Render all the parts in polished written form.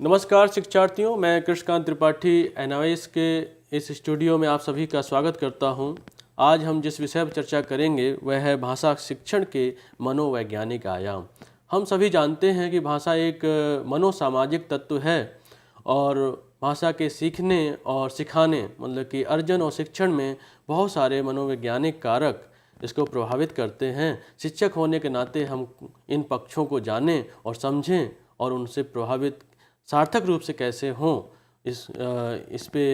नमस्कार शिक्षार्थियों, मैं कृष्णकांत त्रिपाठी एनआईएस के इस स्टूडियो में आप सभी का स्वागत करता हूं। आज हम जिस विषय पर चर्चा करेंगे वह है भाषा शिक्षण के मनोवैज्ञानिक आयाम। हम सभी जानते हैं कि भाषा एक मनोसामाजिक तत्व है और भाषा के सीखने और सिखाने मतलब कि अर्जन और शिक्षण में बहुत सारे मनोवैज्ञानिक कारक इसको प्रभावित करते हैं। शिक्षक होने के नाते हम इन पक्षों को जानें और समझें और उनसे प्रभावित सार्थक रूप से कैसे हों इस पे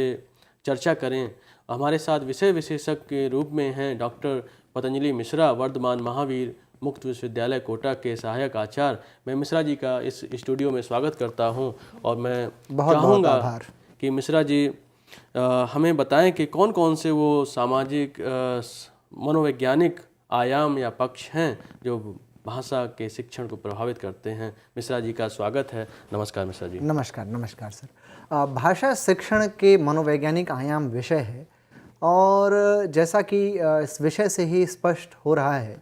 चर्चा करें। हमारे साथ विषय विशेषज्ञ के रूप में हैं डॉक्टर पतंजलि मिश्रा, वर्धमान महावीर मुक्त विश्वविद्यालय कोटा के सहायक आचार्य। मैं मिश्रा जी का इस स्टूडियो में स्वागत करता हूं और मैं चाहूँगा कि मिश्रा जी हमें बताएं कि कौन कौन से वो सामाजिक मनोवैज्ञानिक आयाम या पक्ष हैं जो भाषा के शिक्षण को प्रभावित करते हैं। मिश्रा जी का स्वागत है। नमस्कार मिश्रा जी। नमस्कार सर। भाषा शिक्षण के मनोवैज्ञानिक आयाम विषय है और जैसा कि इस विषय से ही स्पष्ट हो रहा है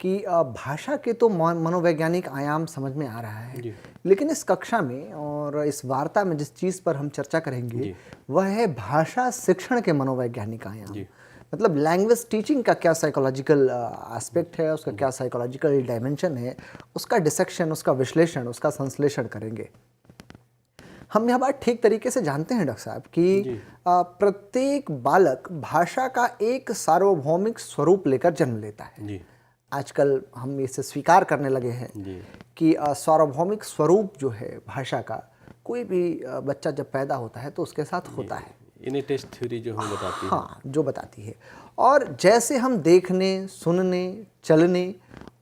कि भाषा के तो मनोवैज्ञानिक आयाम समझ में आ रहा है, लेकिन इस कक्षा में और इस वार्ता में जिस चीज़ पर हम चर्चा करेंगे वह है भाषा शिक्षण के मनोवैज्ञानिक आयाम। मतलब लैंग्वेज टीचिंग का क्या साइकोलॉजिकल एस्पेक्ट है, उसका क्या साइकोलॉजिकल डायमेंशन है, उसका डिसेक्शन, उसका विश्लेषण, उसका संश्लेषण करेंगे। हम यह बात ठीक तरीके से जानते हैं डॉक्टर साहब कि प्रत्येक बालक भाषा का एक सार्वभौमिक स्वरूप लेकर जन्म लेता है। आजकल हम इसे स्वीकार करने लगे हैं कि सार्वभौमिक स्वरूप जो है भाषा का, कोई भी बच्चा जब पैदा होता है तो उसके साथ होता है। इन्हें टेस्ट थ्योरी जो हम बताती है। हाँ, जो बताती है। और जैसे हम देखने, सुनने, चलने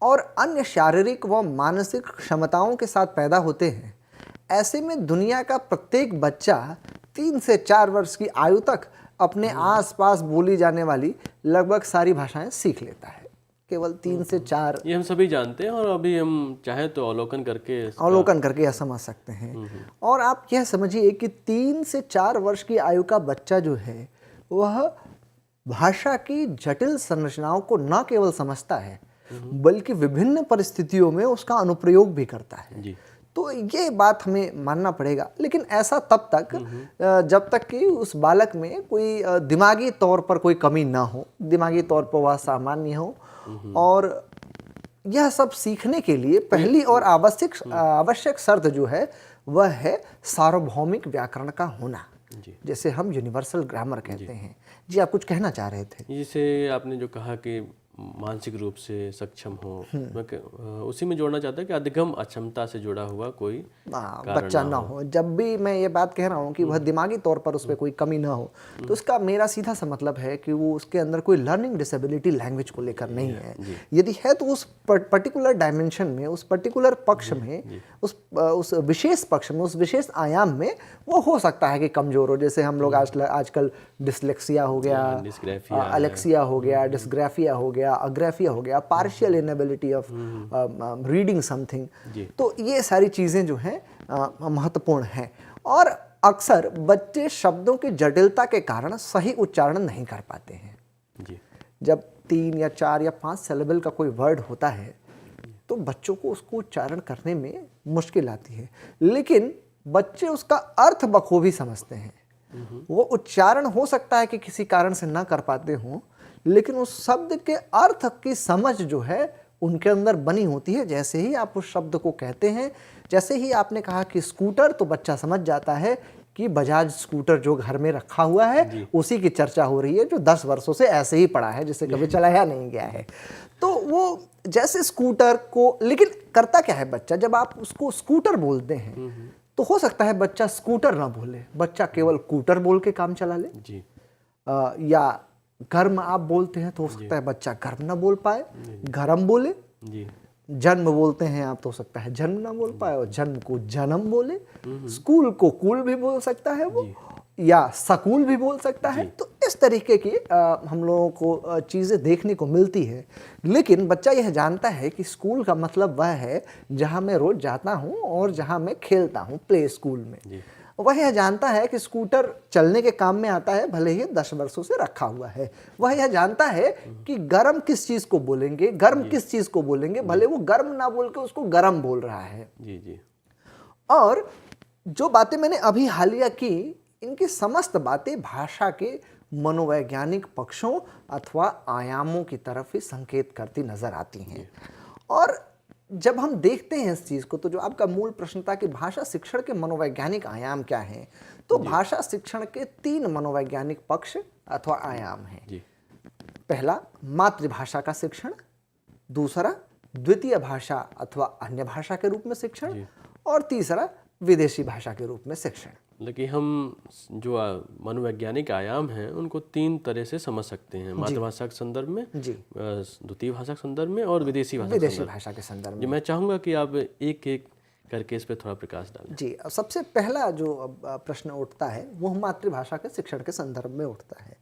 और अन्य शारीरिक व मानसिक क्षमताओं के साथ पैदा होते हैं, ऐसे में दुनिया का प्रत्येक बच्चा 3 से 4 वर्ष की आयु तक अपने आसपास बोली जाने वाली लगभग सारी भाषाएं सीख लेता है। केवल 3 से 4, ये हम सभी जानते हैं और अभी हम चाहें तो अवलोकन करके यह समझ सकते हैं। और आप यह समझिए कि 3 से 4 वर्ष की आयु का बच्चा जो है वह भाषा की जटिल संरचनाओं को न केवल समझता है बल्कि विभिन्न परिस्थितियों में उसका अनुप्रयोग भी करता है। तो ये बात हमें मानना पड़ेगा, लेकिन ऐसा तब तक जब तक कि उस बालक में कोई दिमागी तौर पर कोई कमी ना हो, दिमागी तौर पर वह सामान्य हो। और यह सब सीखने के लिए पहली और आवश्यक शर्त जो है वह है सार्वभौमिक व्याकरण का होना, जैसे हम यूनिवर्सल ग्रामर कहते हैं। जी, आप कुछ कहना चाह रहे थे। जिसे आपने जो कहा कि मानसिक रूप से सक्षम हो, मैं उसी में जोड़ना चाहता है कि अधिगम अक्षमता से जुड़ा हुआ कोई बच्चा ना हो। जब भी मैं ये बात कह रहा हूँ कि वह दिमागी तौर पर उस पर कोई कमी ना हो, तो उसका मेरा सीधा सा मतलब है कि वो उसके अंदर कोई लर्निंग डिसेबिलिटी लैंग्वेज को लेकर नहीं है। यदि है तो उस पर्टिकुलर डायमेंशन में, उस पर्टिकुलर पक्ष में, उस विशेष पक्ष में, उस विशेष आयाम में वो हो सकता है कि कमजोर हो। जैसे हम लोग आजकल डिसलेक्सिया हो गया, अलेक्सिया हो गया, डिस्ग्राफिया हो गया, अग्राफिया हो गया, partial inability of reading something. तो ये सारी चीज़ें जो हैं महत्वपूर्ण हैं। और अक्सर बच्चे शब्दों की जटिलता के कारण सही उच्चारण नहीं कर पाते हैं। जब 3 या 4 या 5 सिलेबल का कोई वर्ड होता है तो बच्चों को उसको उच्चारण करने में मुश्किल आती है, लेकिन बच्चे उसका अर्थ बखूबी समझते हैं। वो उच्चारण हो सकता है कि किसी कारण से ना कर पाते हों, लेकिन उस शब्द के अर्थ की समझ जो है उनके अंदर बनी होती है। जैसे ही आप उस शब्द को कहते हैं, जैसे ही आपने कहा कि स्कूटर, तो बच्चा समझ जाता है कि बजाज स्कूटर जो घर में रखा हुआ है उसी की चर्चा हो रही है, जो 10 वर्षों से ऐसे ही पड़ा है, जिसे कभी चलाया नहीं गया है। तो वो जैसे स्कूटर को, लेकिन करता क्या है बच्चा, जब आप उसको स्कूटर बोलते हैं तो हो सकता है बच्चा स्कूटर ना बोले, बच्चा केवल कूटर बोल के काम चला ले। या गर्म आप बोलते हैं तो हो सकता है बच्चा गर्म ना बोल पाए, गरम बोले। जन्म बोलते हैं आप तो हो सकता है जन्म ना बोल पाए और जन्म को जन्म बोले। स्कूल को कूल भी बोल सकता है वो, या सकूल भी बोल सकता है। तो इस तरीके की हम लोगों को चीज़ें देखने को मिलती है। लेकिन बच्चा यह जानता है कि स्कूल का मतलब वह है जहाँ मैं रोज जाता हूँ और जहाँ मैं खेलता हूँ, प्ले स्कूल में। वह यह जानता है कि स्कूटर चलने के काम में आता है, भले ही 10 वर्षों से रखा हुआ है। वह यह जानता है कि गर्म किस चीज़ को बोलेंगे, गर्म किस चीज़ को बोलेंगे, भले वो गर्म ना बोल के उसको गर्म बोल रहा है। और जो बातें मैंने अभी हालिया की, इनकी समस्त बातें भाषा के मनोवैज्ञानिक पक्षों अथवा आयामों की तरफ ही संकेत करती नजर आती हैं। और जब हम देखते हैं इस चीज़ को, तो जो आपका मूल प्रश्न था कि भाषा शिक्षण के मनोवैज्ञानिक आयाम क्या हैं, तो भाषा शिक्षण के 3 मनोवैज्ञानिक पक्ष अथवा आयाम हैं। जी। पहला मातृभाषा का शिक्षण, दूसरा द्वितीय भाषा अथवा अन्य भाषा के रूप में शिक्षण, और तीसरा विदेशी भाषा के रूप में शिक्षण। लेकिन हम जो मनोवैज्ञानिक आयाम हैं उनको 3 तरह से समझ सकते हैं, मातृभाषा के संदर्भ में, जी, द्वितीय भाषा के संदर्भ में और विदेशी भाषा के संदर्भ में। जी, मैं चाहूँगा कि आप एक एक करके इस पर थोड़ा प्रकाश डालें। जी, सबसे पहला जो प्रश्न उठता है वो मातृभाषा के शिक्षण के संदर्भ में उठता है।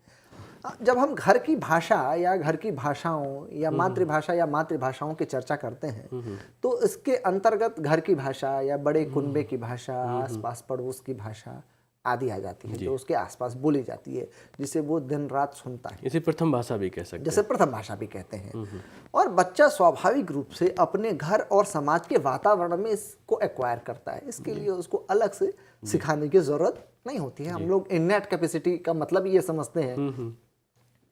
जब हम घर की भाषा या घर की भाषाओं या मातृभाषा या मातृभाषाओं की चर्चा करते हैं, तो इसके अंतर्गत घर की भाषा या बड़े कुनबे की भाषा, आसपास पड़ोस की भाषा आदि आ जाती है, जो उसके आसपास बोली जाती है, जिसे वो दिन रात सुनता है। इसे प्रथम भाषा भी कह सकते हैं। जैसे प्रथम भाषा भी कहते हैं। और बच्चा स्वाभाविक रूप से अपने घर और समाज के वातावरण में इसको एक्वायर करता है। इसके लिए उसको अलग से सिखाने की जरूरत नहीं होती है। हम लोग इननेट कैपेसिटी का मतलब ये समझते हैं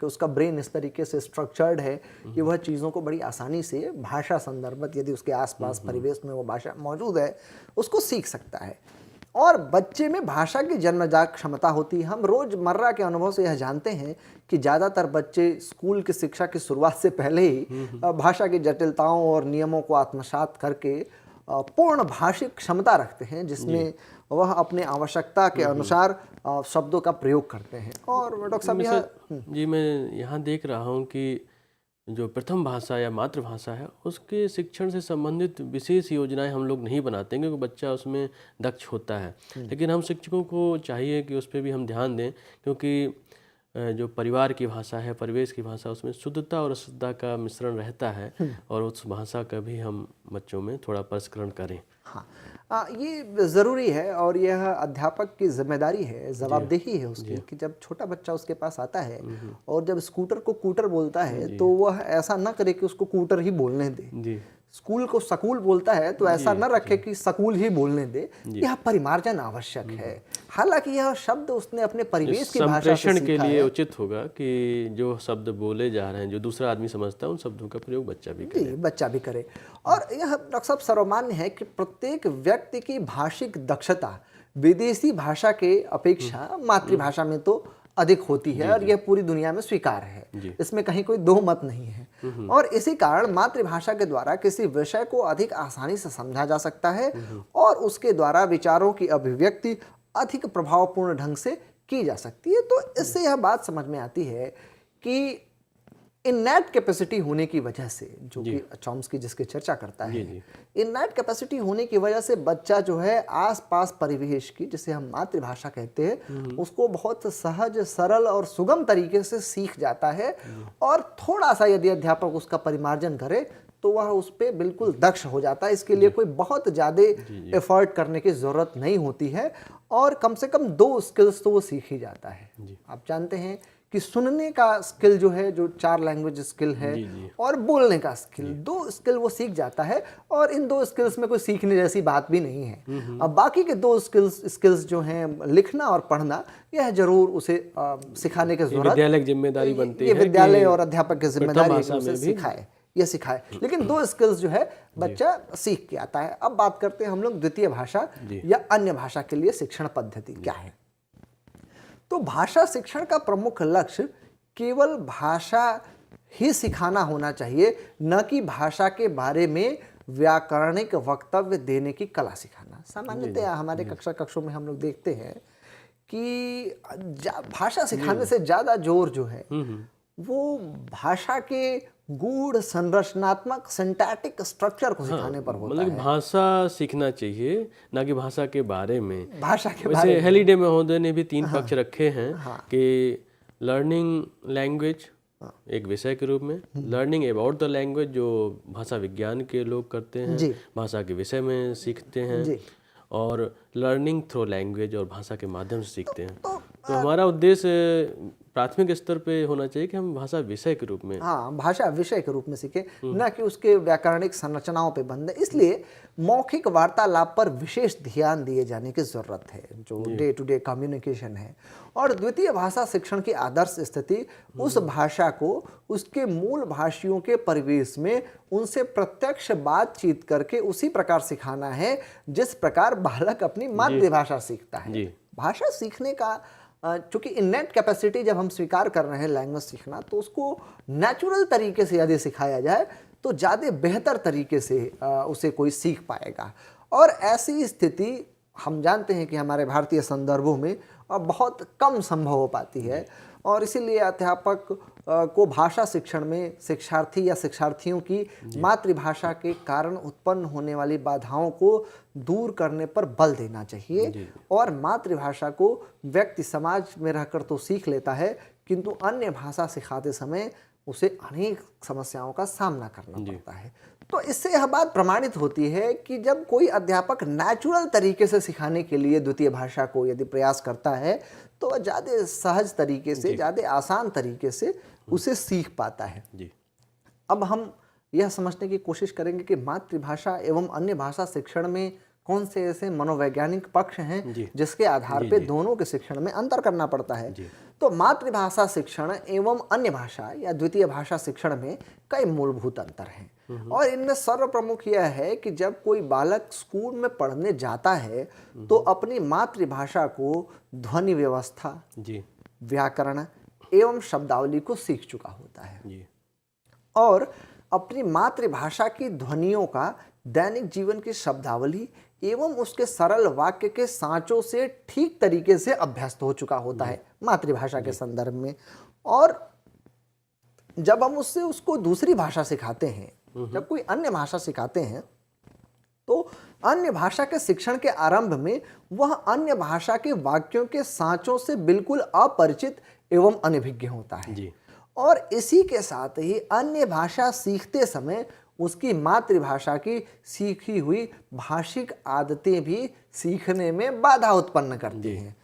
कि उसका ब्रेन इस तरीके से स्ट्रक्चर्ड है कि वह चीज़ों को बड़ी आसानी से भाषा संदर्भत, यदि उसके आसपास परिवेश में वो भाषा मौजूद है, उसको सीख सकता है। और बच्चे में भाषा की जन्मजात क्षमता होती है। हम रोजमर्रा के अनुभव से यह जानते हैं कि ज़्यादातर बच्चे स्कूल की शिक्षा की शुरुआत से पहले ही भाषा की जटिलताओं और नियमों को आत्मसात करके पूर्ण भाषिक क्षमता रखते हैं, जिसमें वह अपने आवश्यकता के अनुसार शब्दों का प्रयोग करते हैं। और डॉक्टर साहब जी, मैं यहाँ देख रहा हूँ कि जो प्रथम भाषा या मातृभाषा है उसके शिक्षण से संबंधित विशेष योजनाएं हम लोग नहीं बनाते हैं, क्योंकि बच्चा उसमें दक्ष होता है। लेकिन हम शिक्षकों को चाहिए कि उस पर भी हम ध्यान दें, क्योंकि जो परिवार की भाषा है, परिवेश की भाषा, उसमें शुद्धता और अशुद्धता का मिश्रण रहता है, और उस भाषा का भी हम बच्चों में थोड़ा परिष्करण करें। हाँ, ये ज़रूरी है और यह अध्यापक की जिम्मेदारी है, जवाबदेही है उसकी, कि जब छोटा बच्चा उसके पास आता है और जब स्कूटर को कूटर बोलता है, तो वह ऐसा ना करे कि उसको कूटर ही बोलने दे। स्कूल को सकूल बोलता है तो ऐसा न रखे कि सकूल ही बोलने दे। यह परिमार्जन आवश्यक है। हालांकि यह शब्द उसने अपने परिवेश की भाषा से सीखा के लिए उचित होगा कि जो शब्द बोले जा रहे हैं, जो दूसरा आदमी समझता है, उन शब्दों का प्रयोग बच्चा भी करे। और यह डॉक्टर साहब सर्वमान्य है कि प्रत्येक व्यक्ति की भाषिक दक्षता विदेशी भाषा के अपेक्षा मातृभाषा में तो अधिक होती है, और यह पूरी दुनिया में स्वीकार है। इसमें कहीं कोई दो मत नहीं है। और इसी कारण मातृभाषा के द्वारा किसी विषय को अधिक आसानी से समझा जा सकता है, और उसके द्वारा विचारों की अभिव्यक्ति अधिक प्रभावपूर्ण ढंग से की जा सकती है। तो इससे यह बात समझ में आती है कि इननेट कैपेसिटी होने की वजह से, जो कि चॉम्स्की जिसकी चर्चा करता है, इननेट कैपेसिटी होने की वजह से बच्चा जो है आसपास परिवेश की, जिसे हम मातृभाषा कहते हैं, उसको बहुत सहज, सरल और सुगम तरीके से सीख जाता है। और थोड़ा सा यदि अध्यापक उसका परिमार्जन करे तो वह उस पर बिल्कुल दक्ष हो जाता है। इसके लिए कोई बहुत ज़्यादा एफर्ट करने की ज़रूरत नहीं होती है, और कम से कम 2 स्किल्स तो वो सीख ही जाता है। आप जानते हैं कि सुनने का स्किल जो है, जो 4 लैंग्वेज स्किल है, और बोलने का स्किल, 2 स्किल वो सीख जाता है। और इन 2 स्किल्स में कोई सीखने जैसी बात भी नहीं है। अब बाकी के 2 स्किल्स जो हैं, लिखना और पढ़ना, यह जरूर उसे सिखाने की जरूरत, विद्यालय की जिम्मेदारी बनती है, विद्यालय और अध्यापक की जिम्मेदारी है ये सिखाए। लेकिन 2 स्किल्स जो है बच्चा सीख के आता है। अब बात करते हैं हम लोग द्वितीय भाषा या अन्य भाषा के लिए शिक्षण पद्धति क्या है। तो भाषा शिक्षण का प्रमुख लक्ष्य केवल भाषा ही सिखाना होना चाहिए, न कि भाषा के बारे में व्याकरणिक वक्तव्य देने की कला सिखाना। सामान्यतः हमारे कक्षों में हम लोग देखते हैं कि भाषा सिखाने से ज्यादा जोर जो है वो भाषा के गूढ़ संरचनात्मक सिंटैक्टिक स्ट्रक्चर को सिखाने पर होता है। भाषा सीखना चाहिए, ना कि भाषा के बारे में। भाषा के बारे में हेलिडे महोदय ने भी 3 पक्ष रखे हैं कि लर्निंग लैंग्वेज एक विषय के रूप में, लर्निंग अबाउट द लैंग्वेज जो भाषा विज्ञान के लोग करते हैं, भाषा के विषय में सीखते हैं, और लर्निंग थ्रू लैंग्वेज और भाषा के माध्यम से सीखते हैं। तो हमारा उद्देश्य प्राथमिक स्तर पे होना चाहिए कि हम भाषा विषय के रूप में। हाँ, भाषा विषय के रूप में सीखें, न कि उसके व्याकरणिक संरचनाओं पे बंद है। इसलिए मौखिक वार्तालाप पर विशेष ध्यान दिए जाने की जरूरत है, जो डे टू डे कम्युनिकेशन है। और द्वितीय भाषा शिक्षण की आदर्श स्थिति उस भाषा को उसके मूल भाषियों के परिवेश में उनसे प्रत्यक्ष बातचीत करके उसी प्रकार सिखाना है जिस प्रकार बालक अपनी मातृभाषा सीखता है। भाषा सीखने का चूंकि इननेट कैपेसिटी जब हम स्वीकार कर रहे हैं लैंग्वेज सीखना, तो उसको नेचुरल तरीके से यदि सिखाया जाए तो ज़्यादा बेहतर तरीके से उसे कोई सीख पाएगा। और ऐसी स्थिति हम जानते हैं कि हमारे भारतीय संदर्भों में बहुत कम संभव हो पाती है, और इसीलिए अध्यापक को भाषा शिक्षण में शिक्षार्थी या शिक्षार्थियों की मातृभाषा के कारण उत्पन्न होने वाली बाधाओं को दूर करने पर बल देना चाहिए। और मातृभाषा को व्यक्ति समाज में रहकर तो सीख लेता है, किंतु अन्य भाषा सिखाते समय उसे अनेक समस्याओं का सामना करना पड़ता है। तो इससे यह बात प्रमाणित होती है कि जब कोई अध्यापक नेचुरल तरीके से सिखाने के लिए द्वितीय भाषा को यदि प्रयास करता है तो वह ज़्यादा सहज तरीके से, ज़्यादा आसान तरीके से उसे सीख पाता है। अब हम यह समझने की कोशिश करेंगे कि मातृभाषा एवं अन्य भाषा शिक्षण में कौन से ऐसे मनोवैज्ञानिक पक्ष हैं जिसके आधार पे दोनों के शिक्षण में अंतर करना पड़ता है। तो मातृभाषा शिक्षण एवं अन्य भाषा या द्वितीय भाषा शिक्षण में कई मूलभूत अंतर हैं, और इनमें सर्वप्रमुख यह है कि जब कोई बालक स्कूल में पढ़ने जाता है तो अपनी मातृभाषा को ध्वनि व्यवस्था, व्याकरण एवं शब्दावली को सीख चुका होता है, और अपनी मातृभाषा की ध्वनियों का दैनिक जीवन की शब्दावली एवं उसके सरल वाक्य के सांचों से ठीक तरीके से अभ्यस्त हो चुका होता है मातृभाषा के संदर्भ में। और जब हम उसको दूसरी भाषा सिखाते हैं, जब कोई अन्य भाषा सिखाते हैं, तो अन्य भाषा के शिक्षण के आरंभ में वह अन्य भाषा के वाक्यों के सांचों से बिल्कुल अपरिचित एवं अनभिज्ञ होता है। और इसी के साथ ही अन्य भाषा सीखते समय उसकी मातृभाषा की सीखी हुई भाषिक आदतें भी सीखने में बाधा उत्पन्न करती हैं।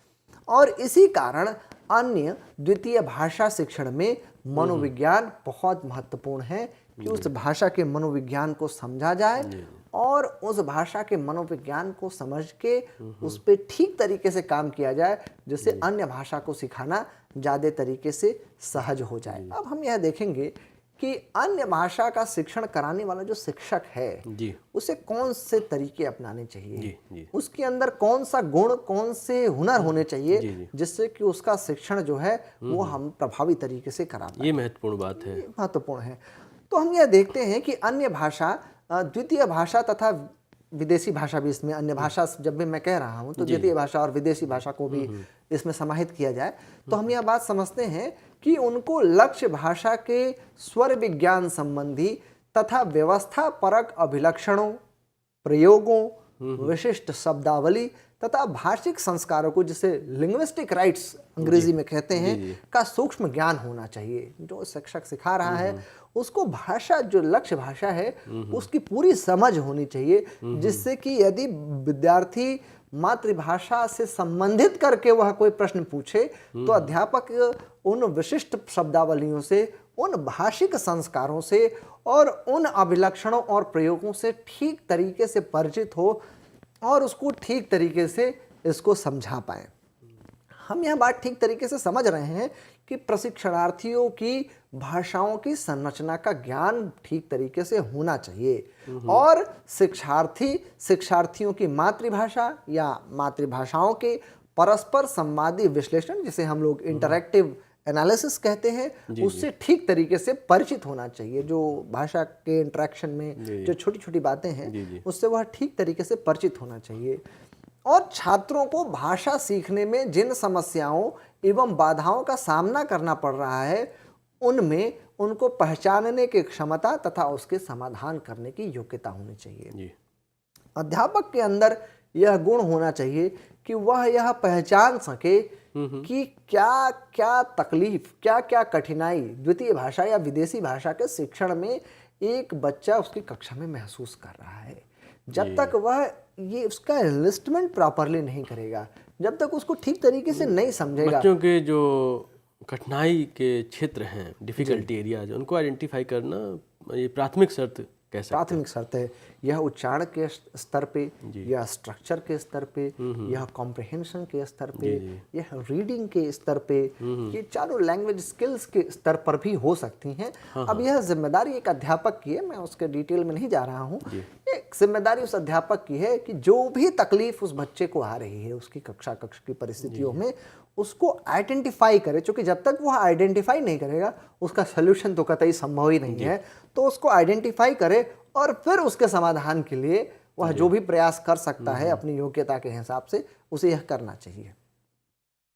और इसी कारण अन्य द्वितीय भाषा शिक्षण में मनोविज्ञान बहुत महत्वपूर्ण है कि उस भाषा के मनोविज्ञान को समझा जाए, और उस भाषा के मनोविज्ञान को समझ के उस पर ठीक तरीके से काम किया जाए, जिससे अन्य भाषा को सिखाना ज़्यादा तरीके से सहज हो जाए। अब हम यह देखेंगे कि अन्य भाषा का शिक्षण कराने वाला जो शिक्षक है उसे कौन से तरीके अपनाने चाहिए, उसके अंदर कौन सा गुण, कौन से हुनर होने चाहिए जिससे कि उसका शिक्षण जो है वो हम प्रभावी तरीके से करा पाएं। ये महत्वपूर्ण बात है, महत्वपूर्ण है। तो हम यह देखते हैं कि अन्य भाषा, द्वितीय भाषा तथा विदेशी भाषा भी इसमें, अन्य भाषा जब भी मैं कह रहा हूँ तो द्वितीय भाषा और विदेशी भाषा को भी इसमें समाहित किया जाए, तो हम यह बात समझते हैं कि उनको लक्ष्य भाषा के स्वर विज्ञान संबंधी तथा व्यवस्था परक अभिलक्षणों, प्रयोगों, विशिष्ट शब्दावली तथा भाषिक संस्कारों को, जिसे लिंग्विस्टिक राइट्स अंग्रेजी में कहते हैं, का सूक्ष्म ज्ञान होना चाहिए। जो शिक्षक सिखा रहा है उसको भाषा, जो लक्ष्य भाषा है उसकी पूरी समझ होनी चाहिए, जिससे कि यदि विद्यार्थी मातृभाषा से संबंधित करके वह कोई प्रश्न पूछे तो अध्यापक उन विशिष्ट शब्दावलियों से, उन भाषिक संस्कारों से और उन अभिलक्षणों और प्रयोगों से ठीक तरीके से परिचित हो और उसको ठीक तरीके से इसको समझा पाए। हम यह बात ठीक तरीके से समझ रहे हैं कि प्रशिक्षणार्थियों की भाषाओं की संरचना का ज्ञान ठीक तरीके से होना चाहिए, और शिक्षार्थियों की मातृभाषा या मातृभाषाओं के परस्पर संवादी विश्लेषण, जिसे हम लोग इंटरैक्टिव एनालिसिस कहते हैं, उससे ठीक तरीके से परिचित होना चाहिए। जो भाषा के इंटरेक्शन में जो छोटी छोटी बातें हैं उससे वह ठीक तरीके से परिचित होना चाहिए। और छात्रों को भाषा सीखने में जिन समस्याओं एवं बाधाओं का सामना करना पड़ रहा है उनमें उनको पहचानने की क्षमता तथा उसके समाधान करने की योग्यता होनी चाहिए। अध्यापक के अंदर यह गुण होना चाहिए कि वह यह पहचान सके कि क्या क्या तकलीफ, क्या क्या कठिनाई द्वितीय भाषा या विदेशी भाषा के शिक्षण में एक बच्चा उसकी कक्षा में महसूस कर रहा है। जब तक वह ये उसका एनलिस्टमेंट प्रॉपरली नहीं करेगा, जब तक उसको ठीक तरीके से नहीं समझेगा, बच्चों के जो कठिनाई के क्षेत्र हैं, डिफ़िकल्टी एरियाज, उनको आइडेंटिफाई करना ये प्राथमिक शर्त कह सकते हैं। प्राथमिक शर्त है। यह उच्चारण के स्तर पे, यह स्ट्रक्चर के स्तर पे, यह कॉम्प्रिहेंशन के स्तर पे, यह रीडिंग के स्तर पे, ये चारों लैंग्वेज स्किल्स के स्तर पर भी हो सकती हैं। अब यह जिम्मेदारी एक अध्यापक की है, मैं उसके डिटेल में नहीं जा रहा हूँ। एक जिम्मेदारी उस अध्यापक की है कि जो भी तकलीफ उस बच्चे को आ रही है उसकी कक्षा की परिस्थितियों में, उसको आइडेंटिफाई करे। क्योंकि जब तक वह आइडेंटिफाई नहीं करेगा उसका सोल्यूशन तो कतई संभव ही नहीं है। तो उसको आइडेंटिफाई करे और फिर उसके समाधान के लिए वह जो भी प्रयास कर सकता है अपनी योग्यता के हिसाब से, उसे यह करना चाहिए।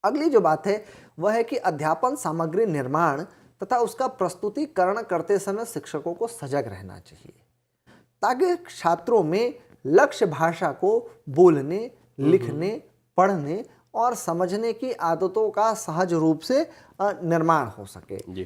अगली जो बात है वह है कि अध्यापन सामग्री निर्माण तथा उसका प्रस्तुतिकरण करते समय शिक्षकों को सजग रहना चाहिए, ताकि छात्रों में लक्ष्य भाषा को बोलने, लिखने, पढ़ने और समझने की आदतों का सहज रूप से निर्माण हो सके।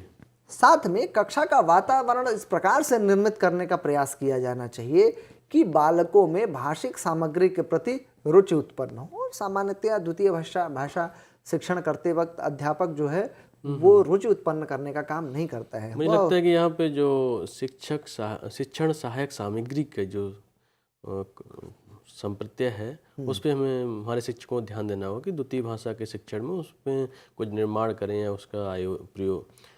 साथ में कक्षा का वातावरण इस प्रकार से निर्मित करने का प्रयास किया जाना चाहिए कि बालकों में भाषिक सामग्री के प्रति रुचि उत्पन्न हो। सामान्यतया द्वितीय भाषा शिक्षण करते वक्त अध्यापक जो है वो रुचि उत्पन्न करने का काम नहीं करता है। मुझे लगता है कि यहाँ पे जो शिक्षण सहायक सामग्री के जो संप्रत्यय है उस पर हमें हमारे शिक्षकों को ध्यान देना होगा कि द्वितीय भाषा के शिक्षण में उस पर कुछ निर्माण करें या उसका प्रयोग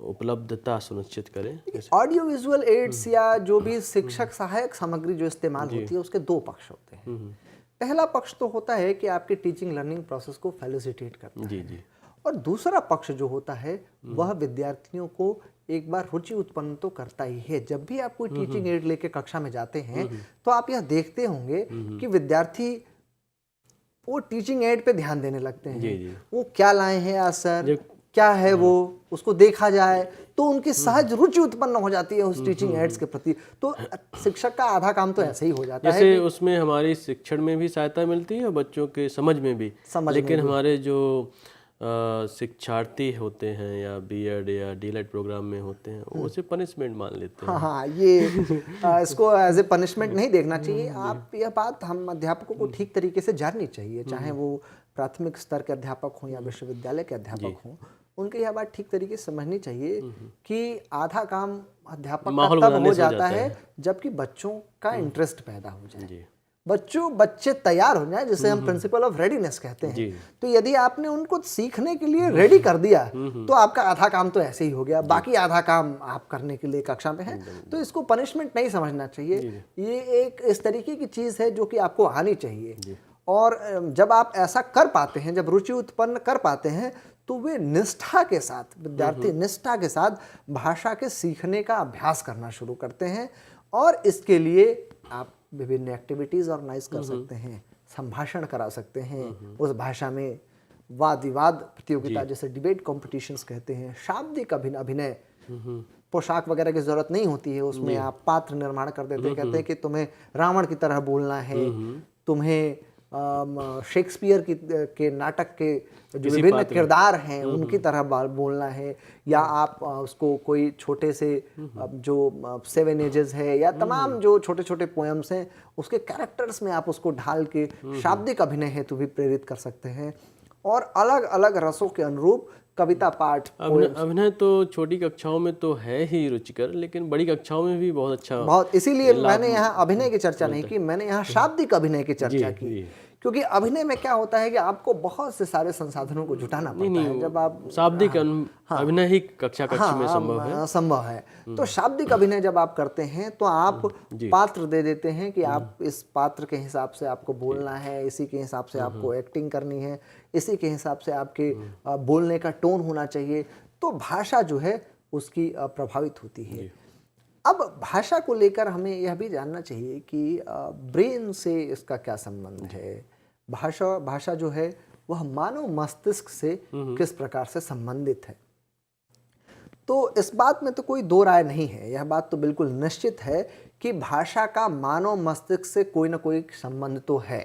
उपलब्धता सुनिश्चित करें। ऑडियो विजुअल एड्स या जो भी शिक्षक सहायक सामग्री जो इस्तेमाल होती है उसके दो पक्ष होते हैं। पहला पक्ष तो होता है कि आपके टीचिंग लर्निंग प्रोसेस को फैसिलिटेट करता है, और दूसरा पक्ष जो होता है वह विद्यार्थियों को एक बार रुचि उत्पन्न तो करता ही है। जब भी आप कोई टीचिंग एड लेके कक्षा में जाते हैं तो आप यह देखते होंगे कि विद्यार्थी वो टीचिंग एड पे ध्यान देने लगते हैं। वो क्या लाए हैं आज सर, क्या है वो, उसको देखा जाए तो उनकी सहज रुचि उत्पन्न हो जाती है उस टीचिंग एड्स के प्रति। तो शिक्षक का आधा काम तो ऐसे ही हो जाता है। जैसे उसमें हमारी शिक्षण में भी सहायता मिलती है और बच्चों के समझ में भी, लेकिन हमारे जो शिक्षार्थी होते हैं या बीएड या डीएलएड प्रोग्राम में होते हैं वो उसे पनिशमेंट मान लेते हैं। हाँ, ये इसको एज ए पनिशमेंट नहीं देखना चाहिए। आप यह बात हम अध्यापकों को ठीक तरीके से जाननी चाहिए, चाहे वो प्राथमिक स्तर के अध्यापक हों या विश्वविद्यालय के अध्यापक हों, उनकी यह बात ठीक तरीके से समझनी चाहिए कि आधा काम अध्यापक का तब हो जाता है जबकि बच्चों का इंटरेस्ट पैदा हो जाए, बच्चे तैयार हो जाए, जिसे हम प्रिंसिपल ऑफ रेडीनेस कहते हैं। तो यदि आपने उनको सीखने के लिए रेडी कर दिया तो आपका आधा काम तो ऐसे ही हो गया, बाकी आधा काम आप करने के लिए कक्षा में है। तो इसको पनिशमेंट नहीं समझना चाहिए, ये एक इस तरीके की चीज़ है जो कि आपको आनी चाहिए। और जब आप ऐसा कर पाते हैं, जब रुचि उत्पन्न कर पाते हैं, तो वे निष्ठा के साथ, विद्यार्थी निष्ठा के साथ भाषा के सीखने का अभ्यास करना शुरू करते हैं। और इसके लिए आप विभिन्न एक्टिविटीज़ ऑर्गेनाइज कर सकते हैं, संभाषण करा सकते हैं उस भाषा में, वाद विवाद प्रतियोगिता जैसे डिबेट कॉम्पिटिशन्स कहते हैं, शाब्दिक अभिनय, पोशाक वगैरह की जरूरत नहीं होती है, उसमें आप पात्र निर्माण कर देते हैं। कहते हैं कि तुम्हें रावण की तरह बोलना है, तुम्हें शेक्सपियर के नाटक के जो विभिन्न किरदार हैं उनकी तरह बोलना है, या आप उसको कोई छोटे से जो 7 एजेस है या तमाम जो छोटे छोटे पोएम्स हैं उसके कैरेक्टर्स में आप उसको ढाल के शाब्दिक अभिनय हेतु भी प्रेरित कर सकते हैं। और अलग अलग रसों के अनुरूप कविता पाठ, अभिनय तो छोटी कक्षाओं में तो है ही रुचिकर, लेकिन बड़ी कक्षाओं में भी बहुत अच्छा, बहुत, इसीलिए मैंने यहाँ अभिनय की चर्चा नहीं की, मैंने यहाँ शाब्दिक अभिनय की चर्चा की। क्योंकि अभिनय में क्या होता है कि आपको बहुत से सारे संसाधनों को जुटाना पड़ता है। जब आप शाब्दिक अभिनय ही कक्षा में संभव है, तो शाब्दिक अभिनय जब आप करते हैं तो आप पात्र दे देते हैं कि आप इस पात्र के हिसाब से आपको बोलना है, इसी के हिसाब से आपको एक्टिंग करनी है, इसी के हिसाब से आपके बोलने का टोन होना चाहिए। तो भाषा जो है उसकी प्रभावित होती है। अब भाषा को लेकर हमें यह भी जानना चाहिए कि ब्रेन से इसका क्या संबंध है। भाषा जो है वह मानव मस्तिष्क से किस प्रकार से संबंधित है। तो इस बात में तो कोई दो राय नहीं है, यह बात तो बिल्कुल निश्चित है कि भाषा का मानव मस्तिष्क से कोई ना कोई संबंध तो है,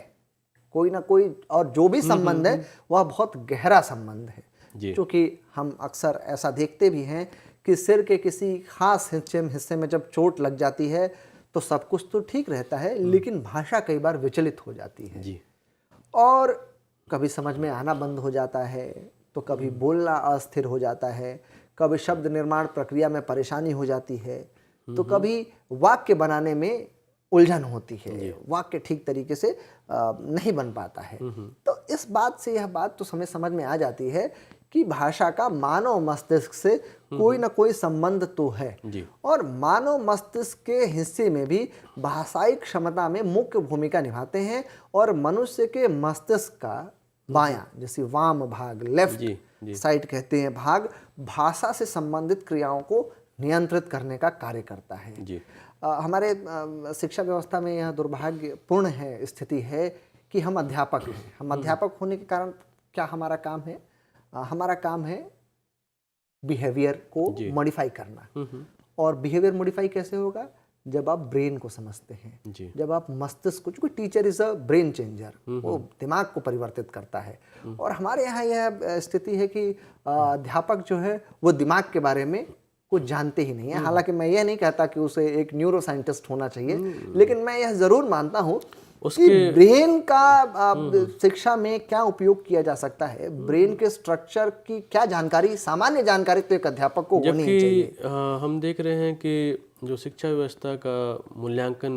कोई ना कोई, और जो भी संबंध है वह बहुत गहरा संबंध है। क्योंकि हम अक्सर ऐसा देखते भी हैं कि सिर के किसी खास हिस्से में जब चोट लग जाती है तो सब कुछ तो ठीक रहता है, लेकिन भाषा कई बार विचलित हो जाती है और कभी समझ में आना बंद हो जाता है, तो कभी बोलना अस्थिर हो जाता है, कभी शब्द निर्माण प्रक्रिया में परेशानी हो जाती है, तो कभी वाक्य बनाने में उलझन होती है, वाक्य ठीक तरीके से नहीं बन पाता है। तो इस बात से यह बात तो हमें समझ में आ जाती है कि भाषा का मानव मस्तिष्क से कोई ना कोई संबंध तो है, और मानव मस्तिष्क के हिस्से में भी भाषाई क्षमता में मुख्य भूमिका निभाते हैं। और मनुष्य के मस्तिष्क का बायां, जैसे वाम भाग, लेफ्ट साइड कहते हैं भाग, भाषा से संबंधित क्रियाओं को नियंत्रित करने का कार्य करता है। हमारे शिक्षा व्यवस्था में यह दुर्भाग्यपूर्ण है स्थिति है कि हम अध्यापक हैं। हम अध्यापक होने के कारण क्या हमारा काम है? हमारा काम है बिहेवियर को मॉडिफाई करना। और बिहेवियर मॉडिफाई कैसे होगा? जब आप ब्रेन को समझते हैं, जब आप मस्तिष्क को, क्योंकि teacher is a brain changer, वो दिमाग को परिवर्तित करता है। और हमारे यहाँ यह स्थिति है कि अध्यापक जो है वो दिमाग के बारे में कुछ जानते ही नहीं है। हालांकि मैं यह नहीं कहता कि उसे एक न्यूरो साइंटिस्ट होना चाहिए, लेकिन मैं यह जरूर मानता हूँ कि ब्रेन का शिक्षा में क्या उपयोग किया जा सकता है, ब्रेन के स्ट्रक्चर की क्या जानकारी, सामान्य जानकारी तो एक अध्यापक को होनी चाहिए। हम देख रहे हैं कि जो शिक्षा व्यवस्था का मूल्यांकन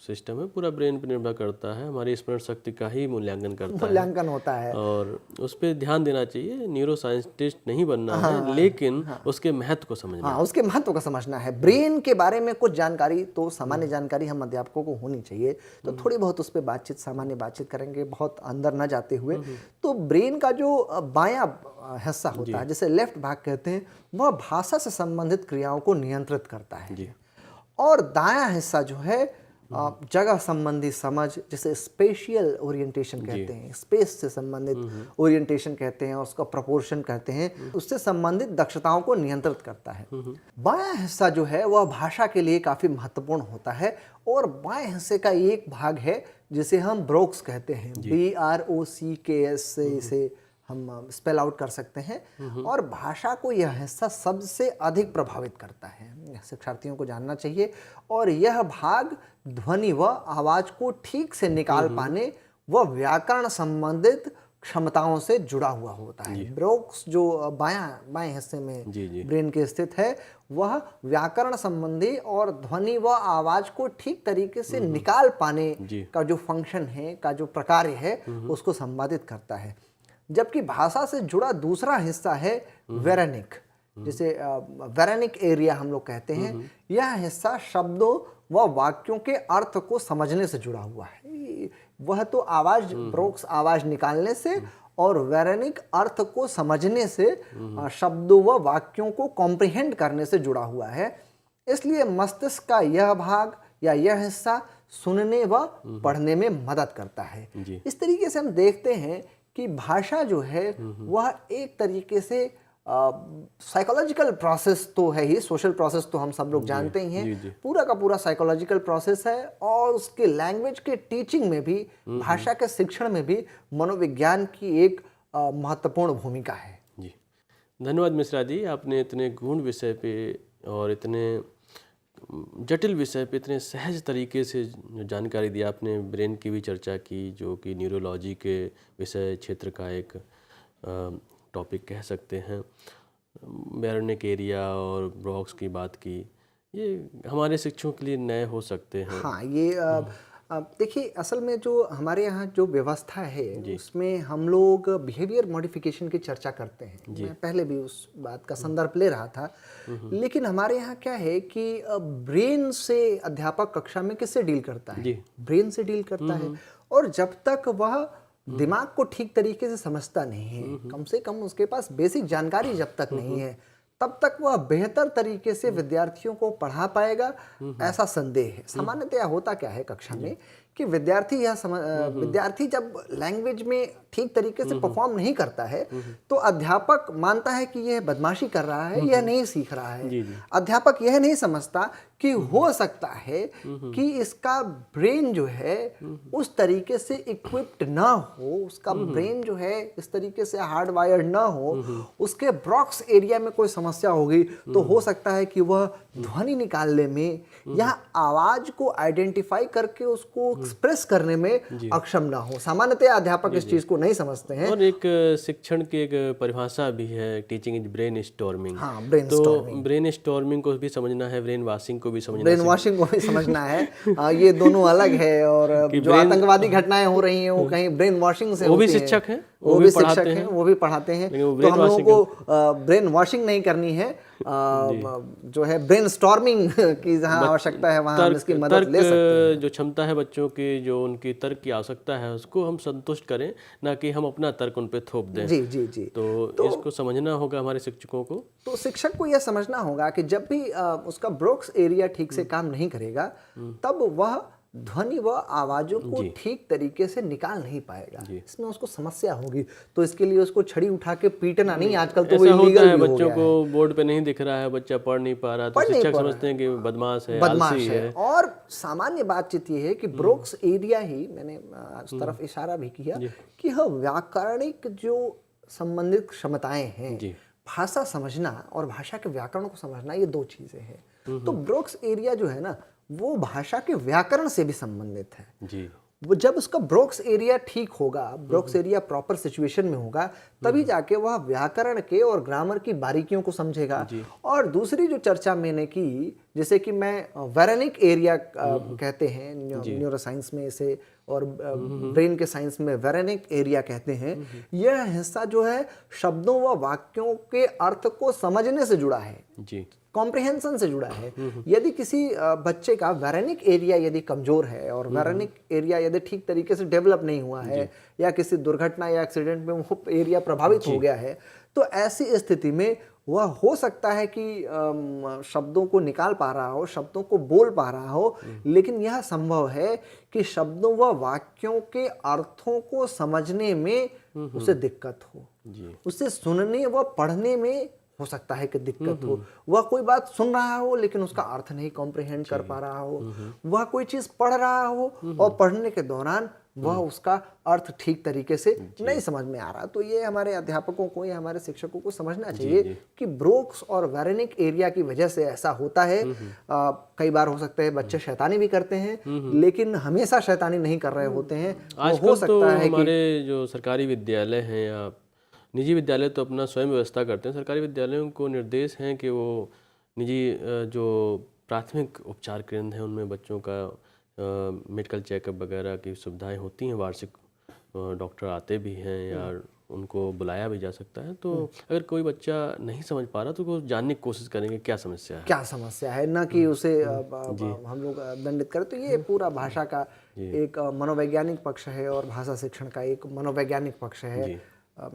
सिस्टम है पूरा ब्रेन पर निर्भर करता है, हमारी स्मरण शक्ति का ही मूल्यांकन होता है। और उस पर ध्यान देना चाहिए। न्यूरो साइंटिस्ट नहीं बनना है, लेकिन उसके महत्व को समझना है। उसके महत्व को समझना है। ब्रेन के बारे में कुछ जानकारी तो, सामान्य जानकारी हम अध्यापकों को होनी चाहिए। तो थोड़ी बहुत उस पर बातचीत, सामान्य बातचीत करेंगे, बहुत अंदर न जाते हुए। तो ब्रेन का जो बायां हिस्सा होता है, जिसे लेफ्ट भाग कहते हैं, वह भाषा से संबंधित क्रियाओं को नियंत्रित करता है। और दायां हिस्सा जो है जगह संबंधी समझ, जिसे स्पेशियल ओरिएंटेशन कहते हैं, स्पेस से संबंधित ओरिएंटेशन कहते हैं, और उसका प्रोपोर्शन कहते हैं, उससे संबंधित दक्षताओं को नियंत्रित करता है। बायां हिस्सा जो है वह भाषा के लिए काफी महत्वपूर्ण होता है। और बाएं हिस्से का एक भाग है जिसे हम ब्रोक्स कहते हैं, BROCKS से इसे हम स्पेल आउट कर सकते हैं। और भाषा को यह हिस्सा सबसे अधिक प्रभावित करता है, शिक्षार्थियों को जानना चाहिए। और यह भाग ध्वनि व आवाज को ठीक से निकाल पाने व व्याकरण संबंधित क्षमताओं से जुड़ा हुआ होता है। ब्रोक्स जो बाएं हिस्से में ब्रेन के स्थित है, वह व्याकरण संबंधी और ध्वनि व आवाज को ठीक तरीके से निकाल पाने का जो फंक्शन है, का जो प्रकार्य है, उसको संपादित करता है। जबकि भाषा से जुड़ा दूसरा हिस्सा है वेरेनिक, जिसे वेरेनिक एरिया हम लोग कहते हैं। यह हिस्सा शब्दों व वाक्यों के अर्थ को समझने से जुड़ा हुआ है। वह तो आवाज, ब्रोक्स आवाज निकालने से, और वेरेनिक अर्थ को समझने से, शब्दों व वाक्यों को कॉम्प्रिहेंड करने से जुड़ा हुआ है। इसलिए मस्तिष्क का यह भाग या यह हिस्सा सुनने व पढ़ने में मदद करता है। इस तरीके से हम देखते हैं कि भाषा जो है वह एक तरीके से साइकोलॉजिकल प्रोसेस तो है ही, सोशल प्रोसेस तो हम सब लोग जानते ही हैं, पूरा का पूरा साइकोलॉजिकल प्रोसेस है। और उसके लैंग्वेज के टीचिंग में भी, भाषा के शिक्षण में भी मनोविज्ञान की एक महत्वपूर्ण भूमिका है। जी, धन्यवाद मिश्रा जी, आपने इतने गूढ़ विषय पे और इतने जटिल विषय पे इतने सहज तरीके से जानकारी दी। आपने ब्रेन की भी चर्चा की, जो कि न्यूरोलॉजी के विषय क्षेत्र का एक टॉपिक कह सकते हैं। वेरेनिक एरिया और ब्रोक्स की बात की, ये हमारे शिक्षकों के लिए नए हो सकते हैं। हाँ, ये देखिए, असल में जो हमारे यहाँ जो व्यवस्था है उसमें हम लोग बिहेवियर मॉडिफिकेशन की चर्चा करते हैं। मैं पहले भी उस बात का संदर्भ ले रहा था। लेकिन हमारे यहाँ क्या है कि ब्रेन से अध्यापक कक्षा में किससे डील करता है? ब्रेन से डील करता है। और जब तक वह दिमाग को ठीक तरीके से समझता नहीं है, कम से कम उसके पास बेसिक जानकारी जब तक नहीं है, तब तक वह बेहतर तरीके से विद्यार्थियों को पढ़ा पाएगा, ऐसा संदेह है। सामान्यतः होता क्या है कक्षा में कि विद्यार्थी जब लैंग्वेज में ठीक तरीके से परफॉर्म नहीं करता है, तो अध्यापक मानता है कि यह बदमाशी कर रहा है, यह नहीं सीख रहा है। अध्यापक यह नहीं समझता कि हो सकता है कि इसका ब्रेन जो है उस तरीके से इक्विप्ड ना हो, उसका ब्रेन जो है इस तरीके से हार्ड वायर्ड ना हो, उसके ब्रॉक्स एरिया में कोई समस्या होगी, तो हो सकता है कि वह ध्वनि निकालने में या आवाज को आइडेंटिफाई करके उसको एक्सप्रेस करने में अक्षम ना हो। सामान्यतः अध्यापक इस चीज को नहीं समझते हैं। और एक शिक्षण की एक परिभाषा भी है, टीचिंग इज ब्रेन स्टॉर्मिंग। हाँ, ब्रेन तो ब्रेन स्टॉर्मिंग को भी समझना है, ब्रेन वॉशिंग को भी समझना है, ब्रेन वॉशिंग को भी समझना है। ये दोनों अलग है। और जो आतंकवादी घटनाएं हो रही हैं वो कहीं ब्रेन वॉशिंग से वो भी होती शिक्षक हैं, वो भी शिक्षक हैं, वो भी पढ़ाते हैं। तो हम लोगों को ब्रेन वॉशिंग नहीं करनी है, जो है ब्रेन स्टॉर्मिंग की जहाँ आवश्यकता है वहाँ हम इसकी मदद ले सकते हैं। जो क्षमता है बच्चों की, जो उनकी तर्क की आवश्यकता है, उसको हम संतुष्ट करें, ना कि हम अपना तर्क उन पे थोप दें। जी जी जी। तो इसको समझना होगा हमारे शिक्षकों को। तो शिक्षक को यह समझना होगा कि जब भी उसका ब्रोक्स एरिया ठीक से काम नहीं करेगा, तब वह ध्वनि व आवाजों को ठीक तरीके से निकाल नहीं पाएगा, इसमें उसको समस्या होगी। तो इसके लिए उसको छड़ी उठा के पीटना नहीं, आजकल तो वो इलीगल भी हो बच्चों गया को बोर्ड पे नहीं दिख रहा है, बच्चा पढ़ नहीं पा रहा, तो शिक्षक समझते हैं कि बदमाश है, आलसी है। और सामान्य बातचीत ये है कि ब्रोक्स एरिया ही, मैंने उस तरफ इशारा भी किया कि हाँ, व्याकरणिक जो संबंधित क्षमताएं हैं, भाषा समझना और भाषा के व्याकरण को समझना, ये दो चीजें हैं। तो ब्रोक्स एरिया जो है ना, वो भाषा के व्याकरण से भी संबंधित है जी। वो जब उसका ब्रोक्स एरिया ठीक होगा, ब्रोक्स एरिया प्रॉपर सिचुएशन में होगा, तभी जाके वह व्याकरण के और ग्रामर की बारीकियों को समझेगा। और दूसरी जो चर्चा मैंने की, जैसे कि मैं वेरेनिक एरिया कहते हैं न्यूरो साइंस में इसे, और ब्रेन के साइंस में वेरेनिक एरिया कहते हैं। यह हिस्सा जो है शब्दों व वाक्यों के अर्थ को समझने से जुड़ा है जी, कॉम्प्रिहेंशन से जुड़ा है। यदि किसी बच्चे का वेरेनिक एरिया यदि कमजोर है और वेरेनिक एरिया यदि ठीक तरीके से डेवलप नहीं हुआ है, या किसी दुर्घटना या एक्सीडेंट में वो एरिया प्रभावित हो गया है, तो ऐसी स्थिति में वह हो सकता है कि शब्दों को निकाल पा रहा हो, शब्दों को बोल पा रहा हो, लेकिन यह संभव है कि शब्दों व वाक्यों के अर्थों को समझने में उसे दिक्कत हो, उसे सुनने व पढ़ने में हो सकता है कि दिक्कत हो। वह कोई बात सुन रहा हो लेकिन उसका अर्थ नहीं कॉम्प्रिहेंड कर पा रहा हो, वह कोई चीज पढ़ रहा हो और पढ़ने के दौरान वह उसका अर्थ ठीक तरीके से नहीं समझ में आ रहा। तो ये हमारे अध्यापकों को या हमारे शिक्षकों को समझना चाहिए कि ब्रोक्स और वेरेनिक एरिया की वजह से ऐसा होता है। कई बार हो सकता है बच्चे शैतानी भी करते हैं, लेकिन हमेशा शैतानी नहीं कर रहे होते हैं। आजकल हो सकता है हमारे जो सरकारी विद्यालय हैं या निजी विद्यालय तो अपना स्वयं व्यवस्था करते हैं, सरकारी विद्यालयों को निर्देश हैं कि वो निजी जो प्राथमिक उपचार केंद्र हैं उनमें बच्चों का मेडिकल चेकअप वगैरह की सुविधाएं होती हैं, वार्षिक डॉक्टर आते भी हैं या उनको बुलाया भी जा सकता है। तो अगर कोई बच्चा नहीं समझ पा रहा तो वो जानने की कोशिश करेंगे क्या समस्या है, ना कि उसे हम लोग दंडित करें। तो ये पूरा भाषा का एक मनोवैज्ञानिक पक्ष है और भाषा शिक्षण का एक मनोवैज्ञानिक पक्ष है,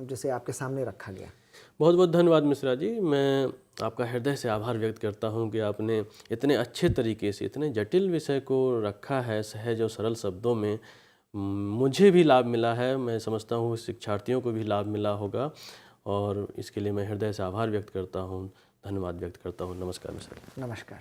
जिसे आपके सामने रखा गया। बहुत बहुत धन्यवाद मिश्रा जी। मैं आपका हृदय से आभार व्यक्त करता हूं कि आपने इतने अच्छे तरीके से इतने जटिल विषय को रखा है सहज और सरल शब्दों में। मुझे भी लाभ मिला है, मैं समझता हूँ शिक्षार्थियों को भी लाभ मिला होगा, और इसके लिए मैं हृदय से आभार व्यक्त करता हूँ, धन्यवाद व्यक्त करता हूँ। नमस्कार मिश्रा। नमस्कार।